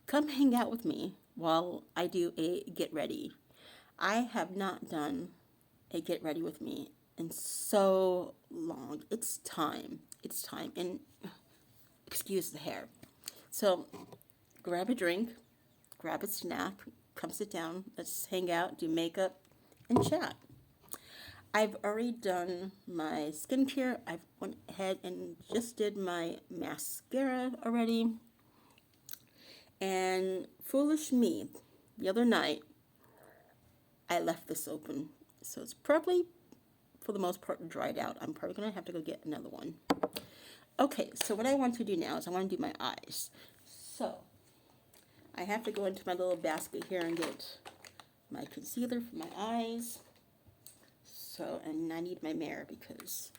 come hang out with me while I do a get ready. I have not done a get ready with me in so long. It's time. It's time. And excuse the hair. So grab a drink, grab a snack, come sit down, let's hang out, do makeup, and chat. I've already done my skincare. I've went ahead and just did my mascara already. And foolish me, the other night, I left this open. So it's probably, for the most part, dried out. I'm probably going to have to go get another one. Okay, so what I want to do now is I want to do my eyes. So I have to go into my little basket here and get my concealer for my eyes. So, and I need my mirror because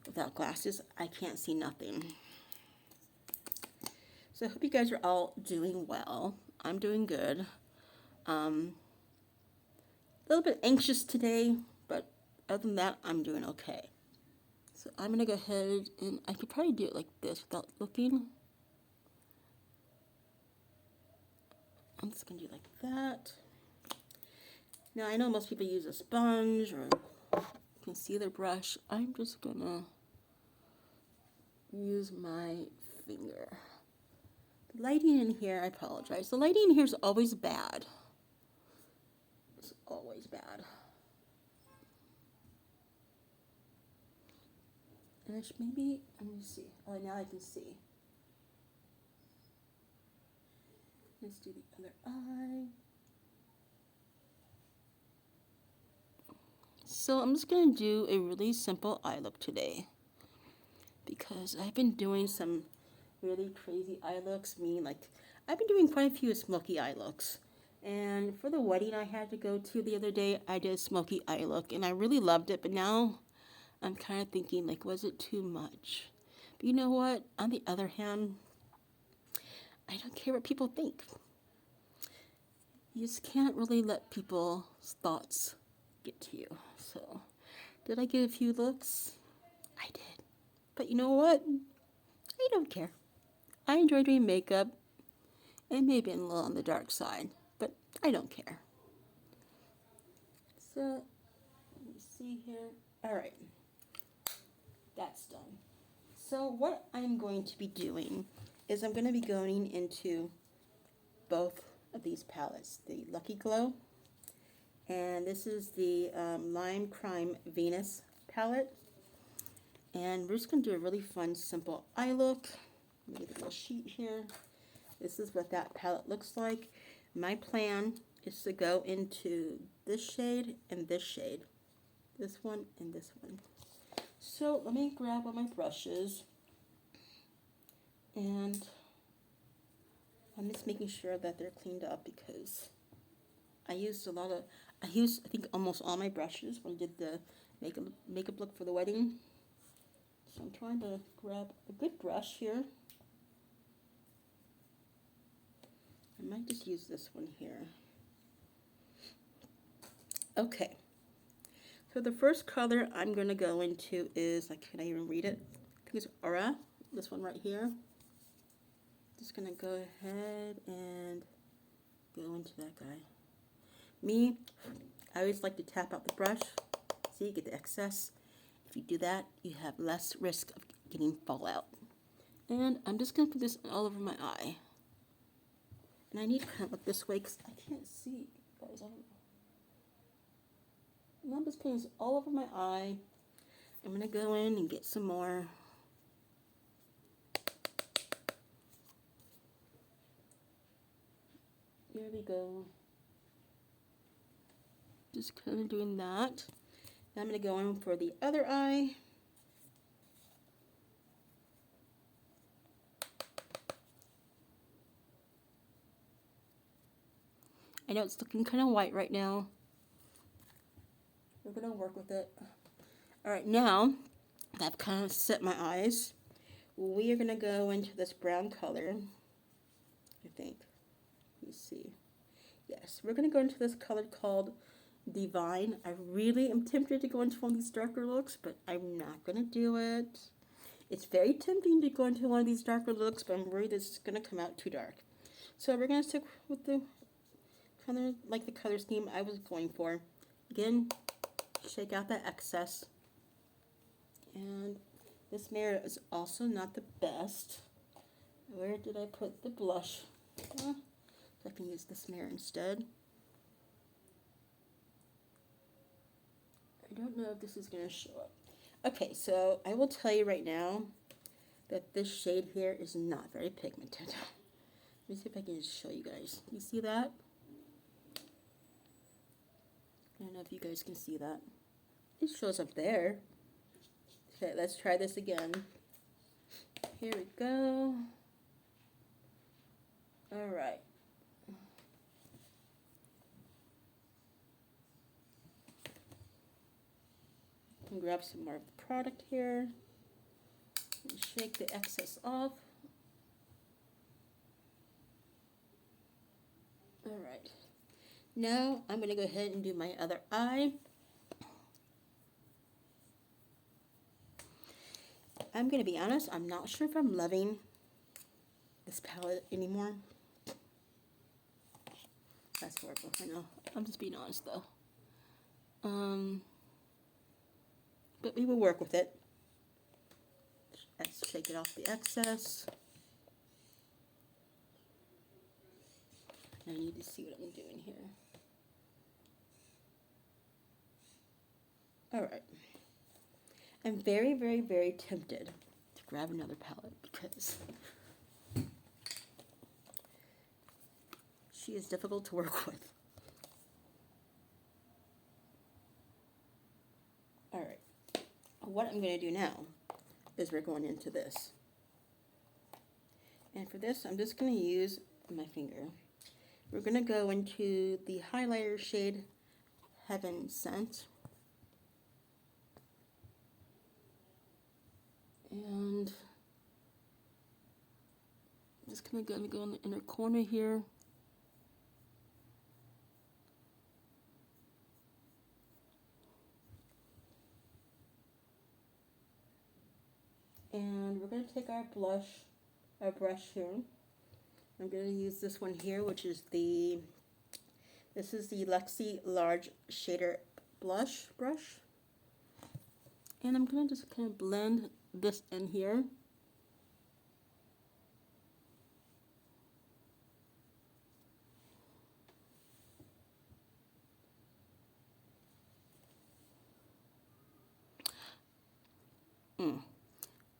without glasses, I can't see nothing. So I hope you guys are all doing well. I'm doing good. A little bit anxious today, but other than that, I'm doing okay. So I'm going to go ahead and I could probably do it like this without looking. I'm just going to do it like that. Now I know most people use a sponge or concealer brush. I'm just going to use my finger. The lighting in here, I apologize. The lighting in here is always bad. It's always bad. And I should maybe, let me see. Oh, now I can see. Let's do the other eye. So I'm just going to do a really simple eye look today. Because I've been doing some really crazy eye looks. I've been doing quite a few smoky eye looks. And for the wedding I had to go to the other day, I did a smoky eye look. And I really loved it. But now I'm kind of thinking, like, was it too much? But you know what? On the other hand, I don't care what people think. You just can't really let people's thoughts get to you. So, did I get a few looks? I did. But you know what? I don't care. I enjoy doing makeup. It may have been a little on the dark side, but I don't care. So, let me see here. All right. That's done. So what I'm going to be doing is I'm going to be going into both of these palettes, the Luckyglow, and this is the Lime Crime Venus palette. And we're just going to do a really fun, simple eye look. Let me get a little sheet here. This is what that palette looks like. My plan is to go into this shade and this shade. This one and this one. So let me grab all my brushes. And I'm just making sure that they're cleaned up because I used I think almost all my brushes when I did the makeup look for the wedding. So I'm trying to grab a good brush here. I might just use this one here. Okay. So the first color I'm going to go into is, can I even read it? I think it's Aura, this one right here. Just going to go ahead and go into that guy. Me, I always like to tap out the brush. See, you get the excess. If you do that, you have less risk of getting fallout. And I'm just going to put this all over my eye. And I need to kind of look this way because I can't see, guys. I'm just putting this all over my eye. I'm going to go in and get some more. There we go. Just kind of doing that. Now I'm going to go in for the other eye. I know it's looking kind of white right now. We're going to work with it. Alright, now that I've kind of set my eyes, we are going to go into this brown color, I think. Let me see. Yes, we're going to go into this color called Divine. I really am tempted to go into one of these darker looks, but I'm not going to do it. It's very tempting to go into one of these darker looks, but I'm worried it's going to come out too dark. So we're going to stick with the color, like the color scheme I was going for. Again, shake out that excess. And this mirror is also not the best. Where did I put the blush? So I can use this mirror instead. I don't know if this is going to show up. Okay, so I will tell you right now that this shade here is not very pigmented. Let me see if I can just show you guys. You see that? I don't know if you guys can see that. It shows up there. Okay, let's try this again. Here we go. All right. And grab some more of the product here and shake the excess off. All right. Now I'm going to go ahead and do my other eye. I'm going to be honest, I'm not sure if I'm loving this palette anymore. That's horrible, I know. I'm just being honest though. But we will work with it. Let's shake it off the excess. I need to see what I'm doing here. Alright. I'm very, very, very tempted to grab another palette because she is difficult to work with. Alright. What I'm going to do now is we're going into this. And for this, I'm just going to use my finger. We're going to go into the highlighter shade Heaven Sent. And I'm just going to go in the inner corner here. And we're going to take our brush here. I'm going to use this one here, which is this is the Luxy Large Shader Blush brush. And I'm going to just kind of blend this in here.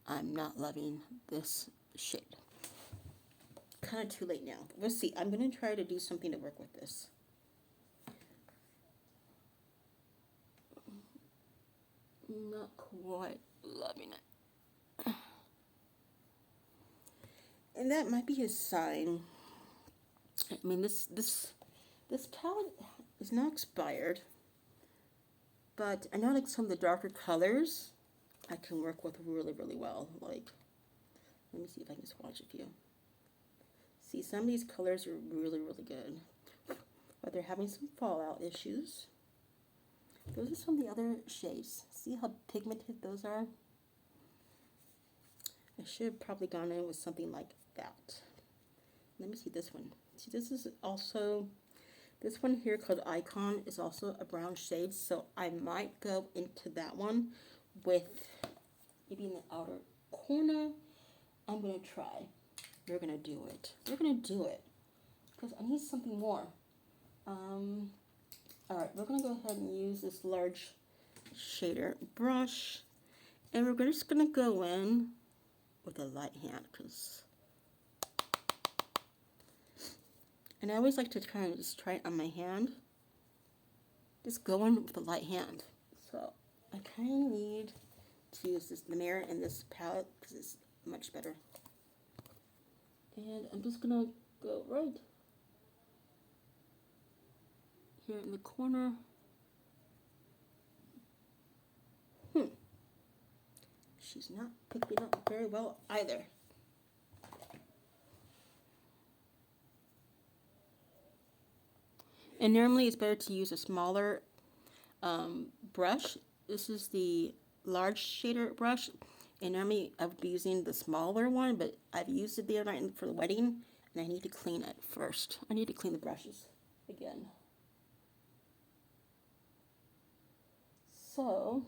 I'm not loving this shade. Kind of too late now. We'll see. I'm going to try to do something to work with this. Not quite loving it. And that might be a sign. I mean, this palette is not expired. But I know like some of the darker colors I can work with really, really well. Like, let me see if I can swatch a few. See, some of these colors are really, really good. But they're having some fallout issues. Those are some of the other shades. See how pigmented those are? I should have probably gone in with something like that. Let me see this one. See, this is also, this one here called Icon is also a brown shade. So I might go into that one with maybe in the outer corner. I'm going to try. We're going to do it. We're going to do it. Because I need something more. Alright, we're going to go ahead and use this large shader brush. And we're just going to go in with a light hand. And I always like to kind of just try it on my hand. Just go in with a light hand. So I kind of need to use the mirror in this palette because it's much better. And I'm just going to go right here in the corner. She's not picking up very well either. And normally it's better to use a smaller brush. This is the large shader brush. And normally I would be using the smaller one, but I've used it the other night for the wedding. And I need to clean it first. I need to clean the brushes again. So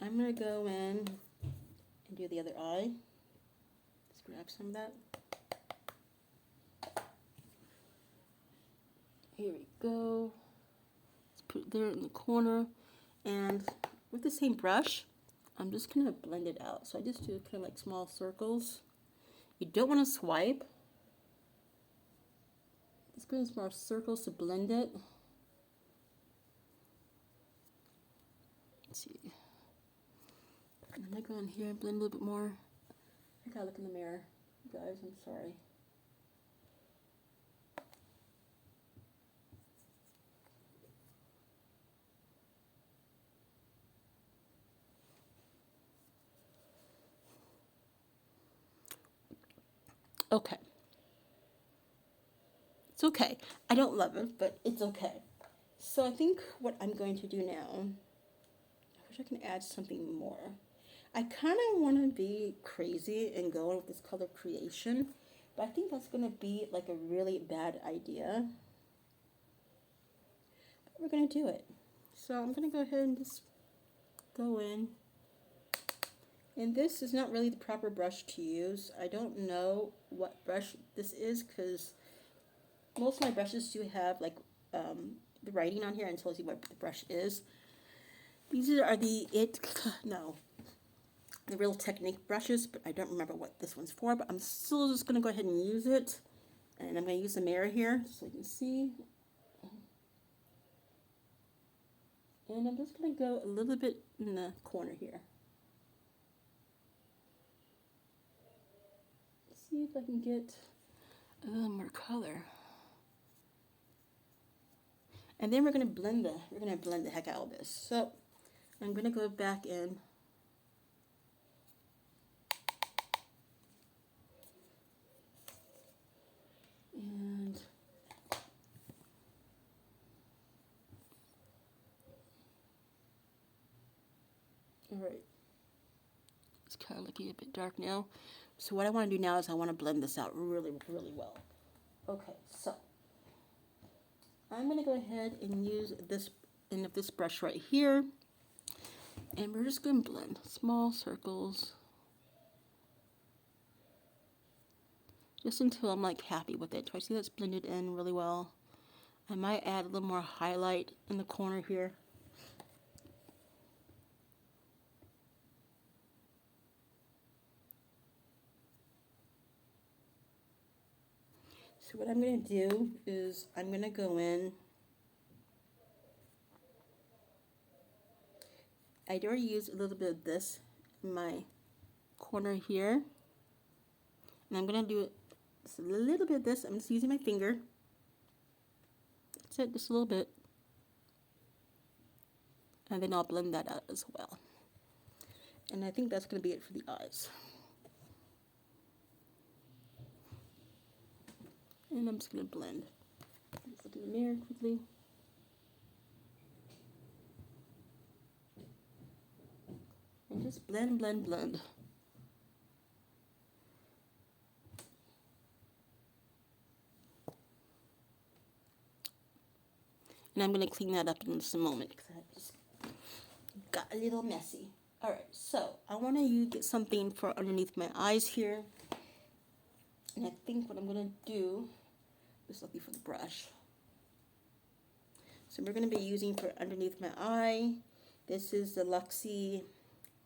I'm going to go in and do the other eye. Let's grab some of that. Here we go. Let's put it there in the corner. And with the same brush, I'm just going to blend it out. So I just do kind of like small circles. You don't want to swipe. Just go in small circles to blend it. Let's see. I'm going to go in here and blend a little bit more. I gotta look in the mirror. Guys, I'm sorry. Okay. It's okay. I don't love it, but it's okay. So I think what I'm going to do now, I wish I can add something more. I kind of want to be crazy and go with this color creation, but I think that's going to be like a really bad idea. But we're going to do it. So I'm going to go ahead and just go in. And this is not really the proper brush to use. I don't know what brush this is because most of my brushes do have like the writing on here and tells you what the brush is. These are the Real Technique brushes, but I don't remember what this one's for, but I'm still just going to go ahead and use it. And I'm going to use the mirror here so you can see. And I'm just going to go a little bit in the corner here. See if I can get a little more color. And then we're going to blend the heck out of this. So I'm going to go back in. And all right. It's kind of looking a bit dark now. So what I want to do now is I want to blend this out really, really well. Okay, so I'm going to go ahead and use this end of this brush right here. And we're just going to blend small circles. Just until I'm like happy with it. So I see that's blended in really well. I might add a little more highlight in the corner here. So what I'm going to do is I'm going to go in. I already used a little bit of this in my corner here. And I'm going to do just a little bit of this. I'm just using my finger. That's it, just a little bit. And then I'll blend that out as well. And I think that's going to be it for the eyes. And I'm just going to blend. Let's look in the mirror quickly. And just blend, blend, blend. And I'm going to clean that up in just a moment because I just got a little messy. Alright, so I want to get something for underneath my eyes here. And I think what I'm going to do is looking for the brush. So we're going to be using for underneath my eye. This is the Luxy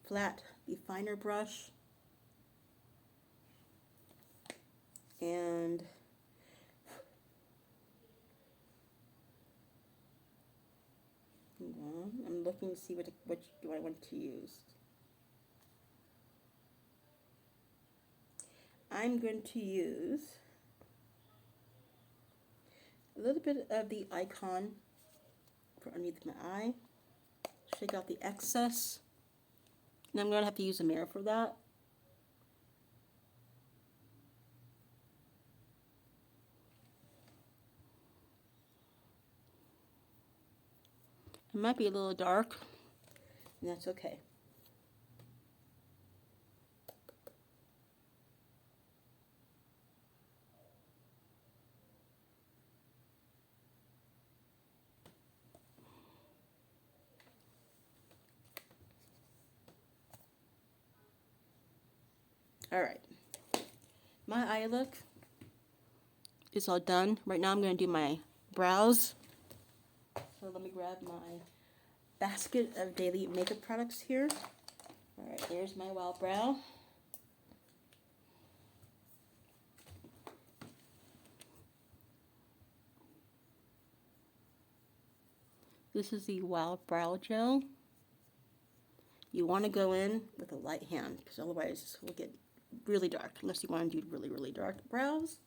flat definer brush. And I'm looking to see what do I want to use. I'm going to use a little bit of the Icon for underneath my eye. Shake out the excess. And I'm going to have to use a mirror for that. It might be a little dark, and that's okay. Alright. My eye look is all done. Right now I'm going to do my brows. So let me grab my basket of daily makeup products here. Alright, there's my wild brow. This is the wild brow gel. You want to go in with a light hand because otherwise it will get really dark unless you want to do really, really dark brows.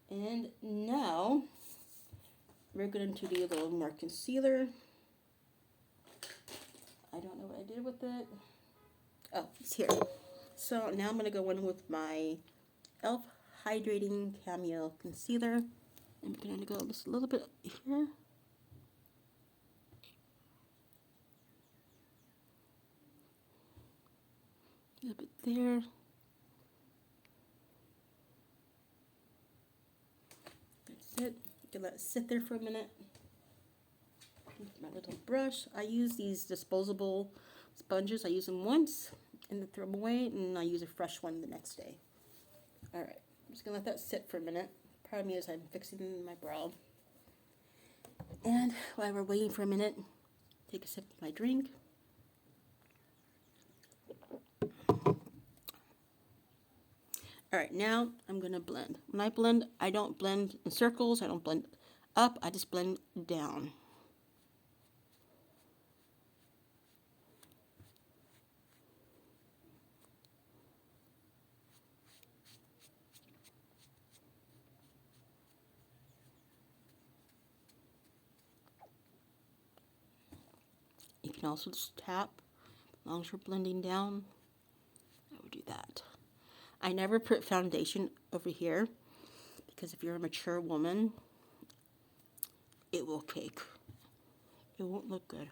And now we're going to do a little more concealer. I don't know what I did with it. Oh, it's here. So now I'm going to go in with my e.l.f. Hydrating Cameo Concealer. I'm going to go just a little bit here. A little bit there. That's it. You can let it sit there for a minute. With my little brush. I use these disposable sponges. I use them once and then throw them away, and I use a fresh one the next day. Alright, I'm just going to let that sit for a minute. Part of me is I'm fixing my brow. And while we're waiting for a minute, take a sip of my drink. Alright, now I'm going to blend. When I blend, I don't blend in circles. I don't blend up. I just blend down. You can also just tap. As long as you're blending down, I would do that. I never put foundation over here because if you're a mature woman, it will cake. It won't look good.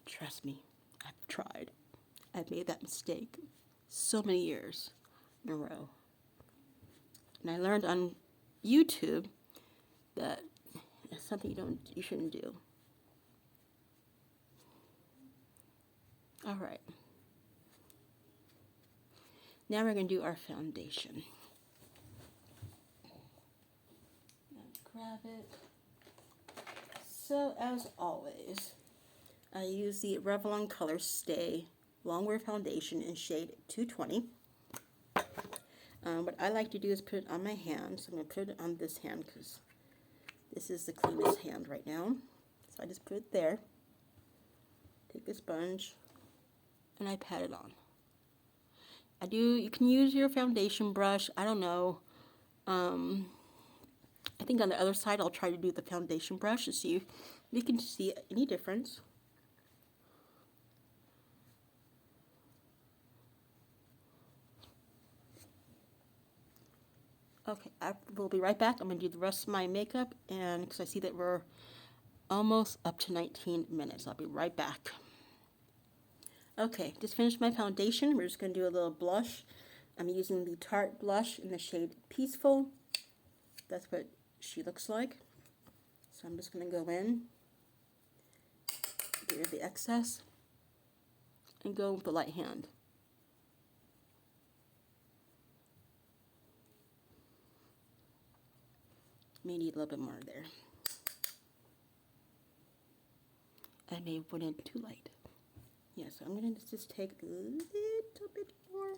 Trust me, I've tried. I've made that mistake so many years in a row. And I learned on YouTube that it's something you shouldn't do. All right. Now we're going to do our foundation. Let's grab it. So as always, I use the Revlon ColorStay Longwear Foundation in shade 220. What I like to do is put it on my hand. So I'm going to put it on this hand because this is the cleanest hand right now. So I just put it there. Take the sponge and I pat it on. You can use your foundation brush. I don't know. I think on the other side I'll try to do the foundation brush to see if you can see any difference. Okay, I will be right back. I'm going to do the rest of my makeup, and because I see that we're almost up to 19 minutes. I'll be right back. Okay, just finished my foundation. We're just going to do a little blush. I'm using the Tarte blush in the shade Peaceful. That's what she looks like. So I'm just going to go in, get rid of the excess, and go with the light hand. May need a little bit more there. I may have put in too light. Yeah, so I'm going to just take a little bit more.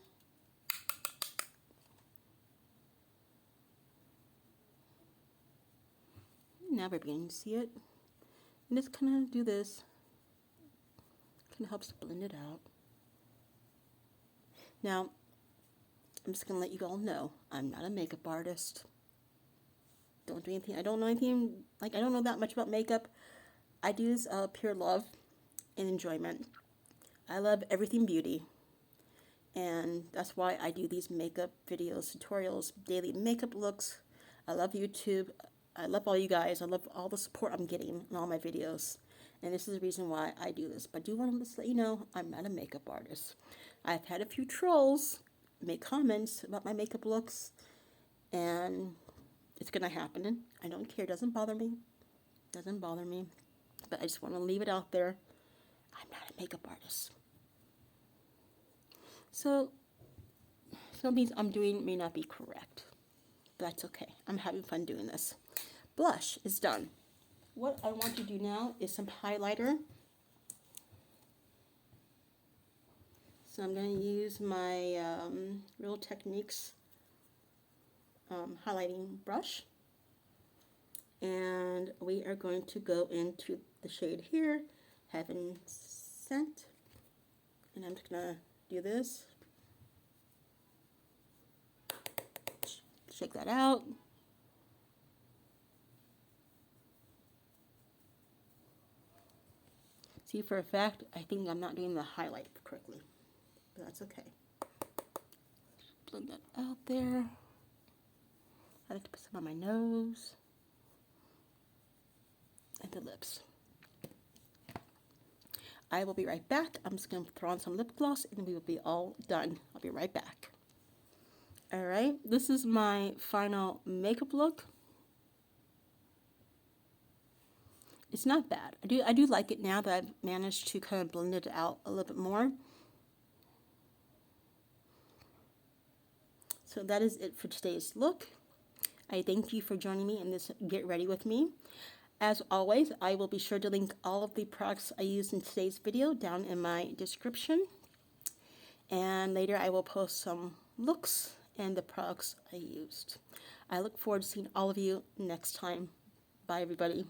Now we're beginning to see it. And just kind of do this. Kind of helps to blend it out. Now, I'm just going to let you all know, I'm not a makeup artist. Don't do anything. I don't know anything, I don't know that much about makeup. I do this pure love and enjoyment. I love everything beauty. And that's why I do these makeup videos, tutorials, daily makeup looks. I love YouTube. I love all you guys. I love all the support I'm getting in all my videos. And this is the reason why I do this. But I do want to just let you know, I'm not a makeup artist. I've had a few trolls make comments about my makeup looks. And it's going to happen. I don't care. It doesn't bother me. Doesn't bother me. But I just want to leave it out there. I'm not a makeup artist. So some things I'm doing may not be correct. But that's okay. I'm having fun doing this. Blush is done. What I want to do now is some highlighter. So I'm going to use my Real Techniques highlighting brush. And we are going to go into the shade here, Heaven Sent. And I'm just going to do this. Shake that out. See, for a fact, I think I'm not doing the highlight correctly. But that's okay. Blend that out there. I like to put some on my nose and the lips. I will be right back. I'm just going to throw on some lip gloss and we will be all done. I'll be right back. Alright, this is my final makeup look. It's not bad. I do like it now that I've managed to kind of blend it out a little bit more. So that is it for today's look. I thank you for joining me in this Get Ready with me. As always, I will be sure to link all of the products I used in today's video down in my description. And later I will post some looks and the products I used. I look forward to seeing all of you next time. Bye, everybody.